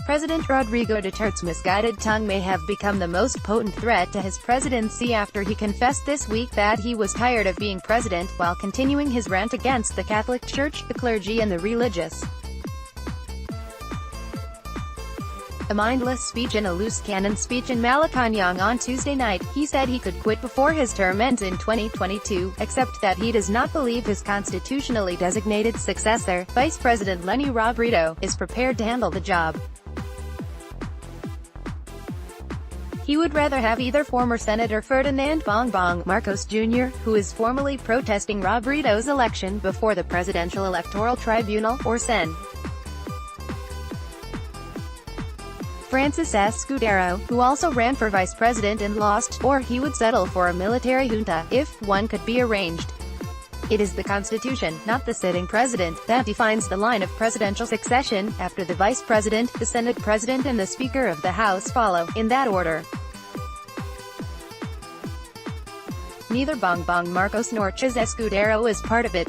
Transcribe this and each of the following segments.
President Rodrigo Duterte's misguided tongue may have become the most potent threat to his presidency after he confessed this week that he was tired of being president, while continuing his rant against the Catholic Church, the clergy and the religious. A mindless speech and a loose cannon speech in Malacañang on Tuesday night, he said he could quit before his term ends in 2022, except that he does not believe his constitutionally designated successor, Vice President Leni Robredo, is prepared to handle the job. He would rather have either former Senator Ferdinand Bongbong Marcos Jr., who is formally protesting Robredo's election before the Presidential Electoral Tribunal, or Sen. Francis Escudero, who also ran for vice president and lost, or he would settle for a military junta, if one could be arranged. It is the Constitution, not the sitting president, that defines the line of presidential succession. After the vice president, the Senate president and the Speaker of the House follow, in that order. Neither Bongbong Marcos nor Chis Escudero is part of it.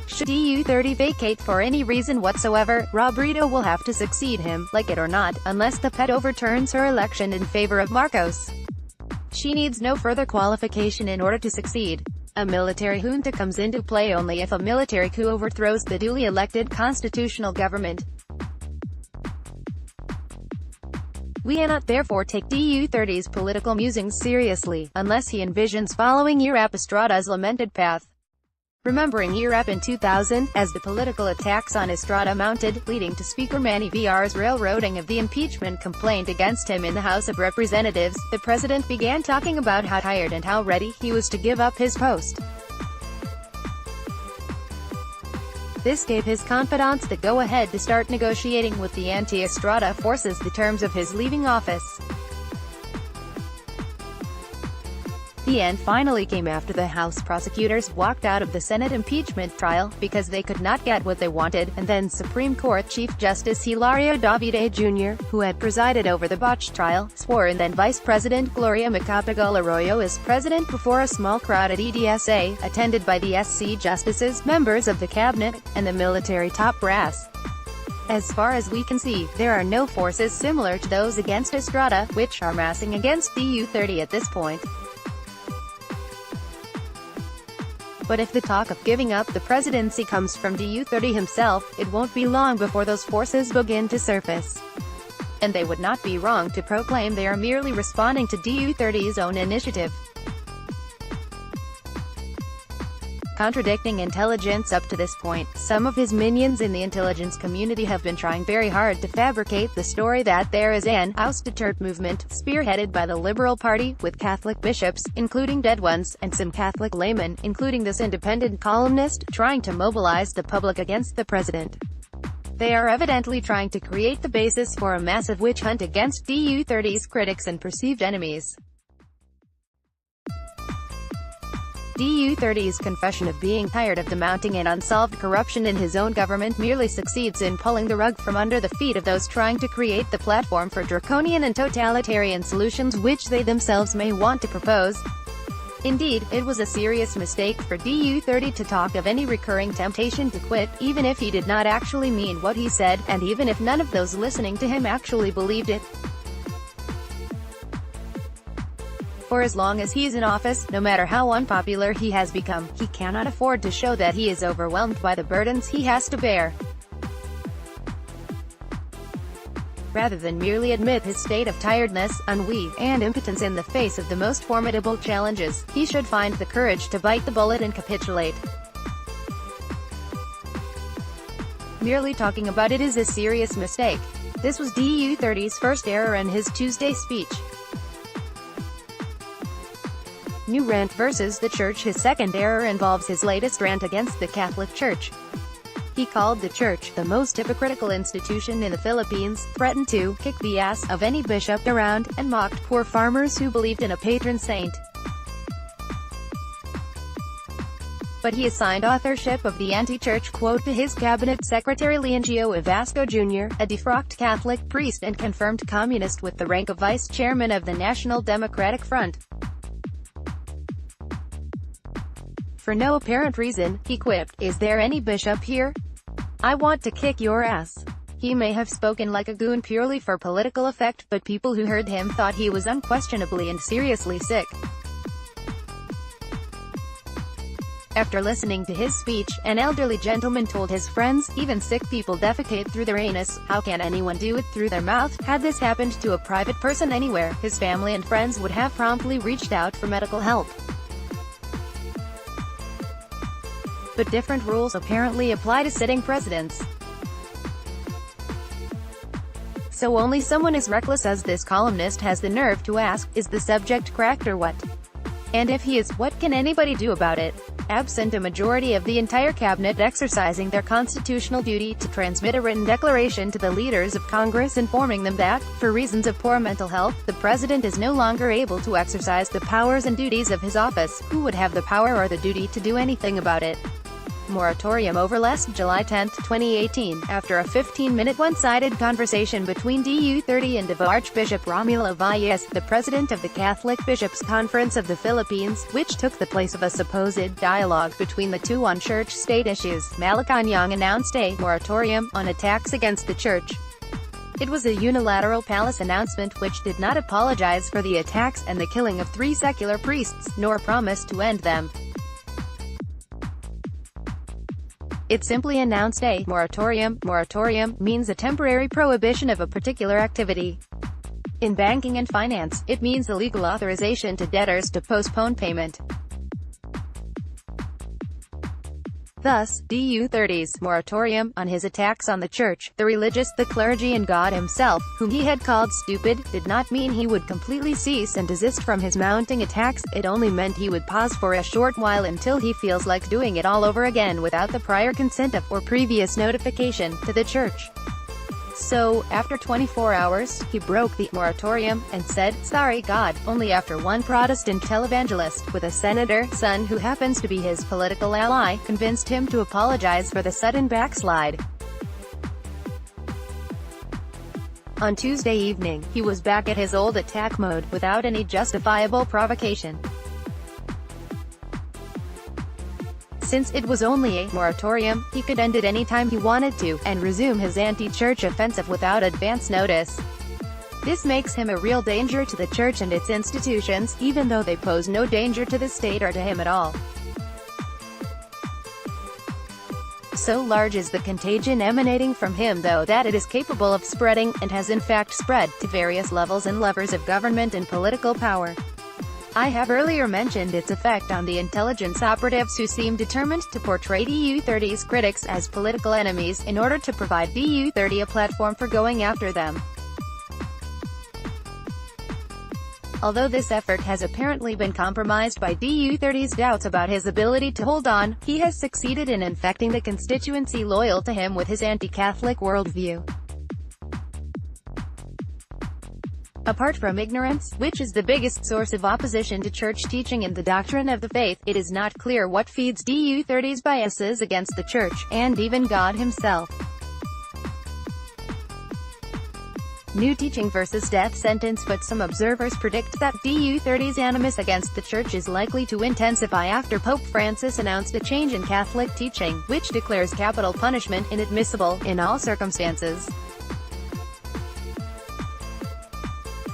Should EU30 vacate for any reason whatsoever, Robredo will have to succeed him, like it or not, unless the PET overturns her election in favor of Marcos. She needs no further qualification in order to succeed. A military junta comes into play only if a military coup overthrows the duly elected constitutional government. We cannot therefore take EU30's political musings seriously, unless he envisions following Irap Estrada's lamented path. Remembering Irap in 2000, as the political attacks on Estrada mounted, leading to Speaker Manny Villar's railroading of the impeachment complaint against him in the House of Representatives, the president began talking about how tired and how ready he was to give up his post. This gave his confidants the go-ahead to start negotiating with the anti-Estrada forces the terms of his leaving office. The end finally came after the House prosecutors walked out of the Senate impeachment trial, because they could not get what they wanted, and then Supreme Court Chief Justice Hilario Davide Jr., who had presided over the botched trial, swore in. Then Vice President Gloria Macapagal Arroyo as president before a small crowd at EDSA, attended by the SC justices, members of the cabinet, and the military top brass. As far as we can see, there are no forces similar to those against Estrada, which are massing against EU30 at this point. But if the talk of giving up the presidency comes from EU30 himself, it won't be long before those forces begin to surface. And they would not be wrong to proclaim they are merely responding to EU30's own initiative. Contradicting intelligence up to this point, some of his minions in the intelligence community have been trying very hard to fabricate the story that there is an Oust Duterte movement, spearheaded by the Liberal Party, with Catholic bishops, including dead ones, and some Catholic laymen, including this independent columnist, trying to mobilize the public against the president. They are evidently trying to create the basis for a massive witch hunt against EU30's critics and perceived enemies. EU30's confession of being tired of the mounting and unsolved corruption in his own government merely succeeds in pulling the rug from under the feet of those trying to create the platform for draconian and totalitarian solutions which they themselves may want to propose. Indeed, it was a serious mistake for EU30 to talk of any recurring temptation to quit, even if he did not actually mean what he said, and even if none of those listening to him actually believed it. For as long as he is in office, no matter how unpopular he has become, he cannot afford to show that he is overwhelmed by the burdens he has to bear. Rather than merely admit his state of tiredness, ennui, and impotence in the face of the most formidable challenges, he should find the courage to bite the bullet and capitulate. Merely talking about it is a serious mistake. This was EU30's first error in his Tuesday speech. New rant versus the Church. His second error involves his latest rant against the Catholic Church. He called the Church the most hypocritical institution in the Philippines, threatened to kick the ass of any bishop around, and mocked poor farmers who believed in a patron saint. But he assigned authorship of the anti-church quote to his cabinet secretary Leongio Evasco Jr., a defrocked Catholic priest and confirmed communist with the rank of vice chairman of the National Democratic Front. For no apparent reason, he quipped, "Is there any bishop here? I want to kick your ass. He may have spoken like a goon purely for political effect, but people who heard him thought he was unquestionably and seriously sick. After listening to his speech, an elderly gentleman told his friends, "Even sick people defecate through their anus, how can anyone do it through their mouth?" Had this happened to a private person anywhere, his family and friends would have promptly reached out for medical help. But different rules apparently apply to sitting presidents. So only someone as reckless as this columnist has the nerve to ask, is the subject cracked or what? And if he is, what can anybody do about it? Absent a majority of the entire cabinet exercising their constitutional duty to transmit a written declaration to the leaders of Congress informing them that, for reasons of poor mental health, the president is no longer able to exercise the powers and duties of his office, who would have the power or the duty to do anything about it? Moratorium over less, July 10, 2018, after a 15-minute one-sided conversation between DU30 and Archbishop Romulo Valles, the president of the Catholic Bishops' Conference of the Philippines, which took the place of a supposed dialogue between the two on church-state issues, Malacañang announced a moratorium on attacks against the church. It was a unilateral palace announcement which did not apologize for the attacks and the killing of 3 secular priests, nor promise to end them. It simply announced a moratorium. Moratorium means a temporary prohibition of a particular activity. In banking and finance, it means the legal authorization to debtors to postpone payment. Thus, DU30's moratorium on his attacks on the church, the religious, the clergy and God himself, whom he had called stupid, did not mean he would completely cease and desist from his mounting attacks. It only meant he would pause for a short while until he feels like doing it all over again without the prior consent of, or previous notification, to the church. So, after 24 hours, he broke the moratorium, and said, "Sorry God," only after one Protestant televangelist, with a senator son who happens to be his political ally, convinced him to apologize for the sudden backslide. On Tuesday evening, he was back at his old attack mode, without any justifiable provocation. Since it was only a moratorium, he could end it any time he wanted to, and resume his anti-church offensive without advance notice. This makes him a real danger to the church and its institutions, even though they pose no danger to the state or to him at all. So large is the contagion emanating from him though that it is capable of spreading, and has in fact spread, to various levels and levers of government and political power. I have earlier mentioned its effect on the intelligence operatives who seem determined to portray DU30's critics as political enemies, in order to provide DU30 a platform for going after them. Although this effort has apparently been compromised by DU30's doubts about his ability to hold on, he has succeeded in infecting the constituency loyal to him with his anti-Catholic worldview. Apart from ignorance, which is the biggest source of opposition to church teaching and the doctrine of the faith, it is not clear what feeds DU30's biases against the church, and even God himself. New teaching versus death sentence. But some observers predict that DU30's animus against the church is likely to intensify after Pope Francis announced a change in Catholic teaching, which declares capital punishment inadmissible, in all circumstances.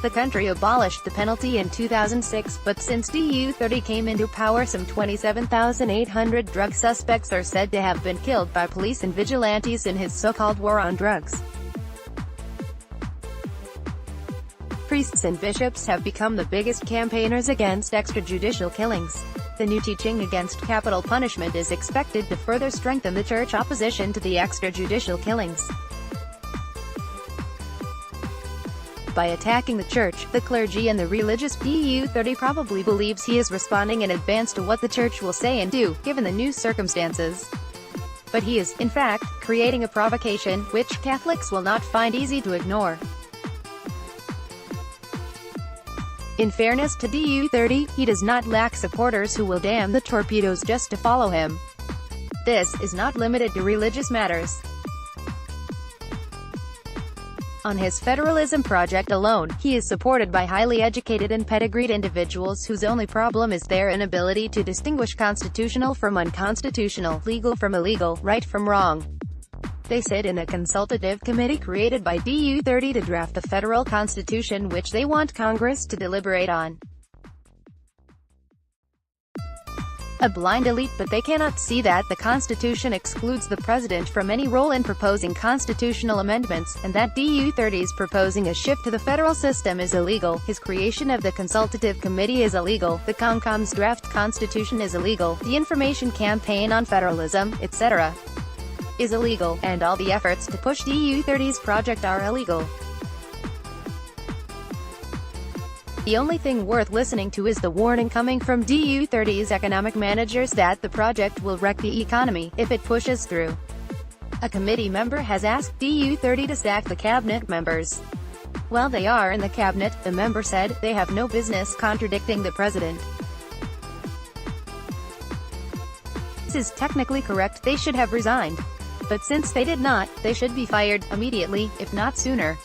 The country abolished the penalty in 2006, but since DU30 came into power, some 27,800 drug suspects are said to have been killed by police and vigilantes in his so-called war on drugs. Priests and bishops have become the biggest campaigners against extrajudicial killings. The new teaching against capital punishment is expected to further strengthen the church opposition to the extrajudicial killings. By attacking the church, the clergy and the religious, DU30 probably believes he is responding in advance to what the church will say and do, given the new circumstances. But he is, in fact, creating a provocation, which Catholics will not find easy to ignore. In fairness to DU30, he does not lack supporters who will damn the torpedoes just to follow him. This is not limited to religious matters. On his federalism project alone, he is supported by highly educated and pedigreed individuals whose only problem is their inability to distinguish constitutional from unconstitutional, legal from illegal, right from wrong. They sit in a consultative committee created by DU30 to draft the federal constitution which they want Congress to deliberate on. A blind elite, but they cannot see that the Constitution excludes the President from any role in proposing constitutional amendments, and that DU30's proposing a shift to the federal system is illegal, his creation of the Consultative Committee is illegal, the CONCOM's draft constitution is illegal, the information campaign on federalism, etc. is illegal, and all the efforts to push DU30's project are illegal. The only thing worth listening to is the warning coming from DU30's economic managers that the project will wreck the economy if it pushes through. A committee member has asked DU30 to sack the cabinet members. While they are in the cabinet, the member said, they have no business contradicting the president. This is technically correct, they should have resigned. But since they did not, they should be fired immediately, if not sooner.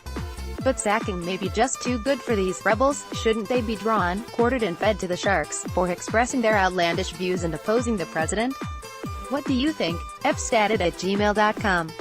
But sacking may be just too good for these rebels. Shouldn't they be drawn, quartered and fed to the sharks, for expressing their outlandish views and opposing the president? What do you think? fstated@gmail.com